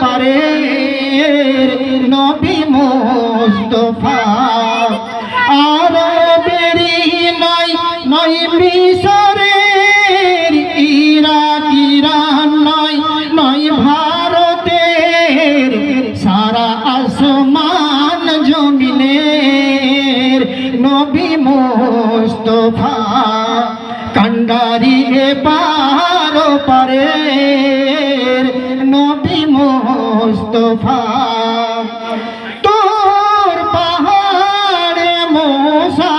পারে নবী মুস্তাফা আরবেরি নয় নয় মিশরের ইরাক ইরান নয় নয় ভারতের সারা আসমান জমিনের নবী মুস্তাফা কান্ডারি পার পারে নবী মুস্তাফা তোর পাহাড়ে মোসা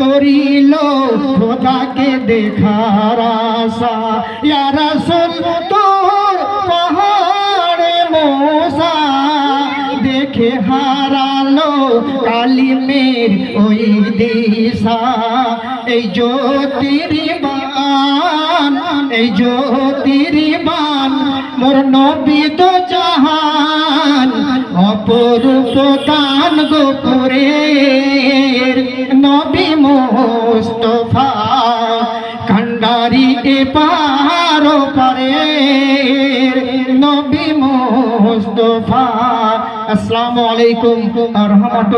করিল খোদাকে দেখার আশা ইয়া রাসূল তোর পাহাড়ে মোসা দেখে হারালো কালিমের ওই দিশা এই জ্যোতির্বান মোর নবী তো জাহান অপরূপ দান গোপুরের নবী মুস্তাফা কান্ডারি পার পারে নবী মুস্তাফা। আসসালামু আলাইকুম ওয়া রাহমাতুল্লাহ।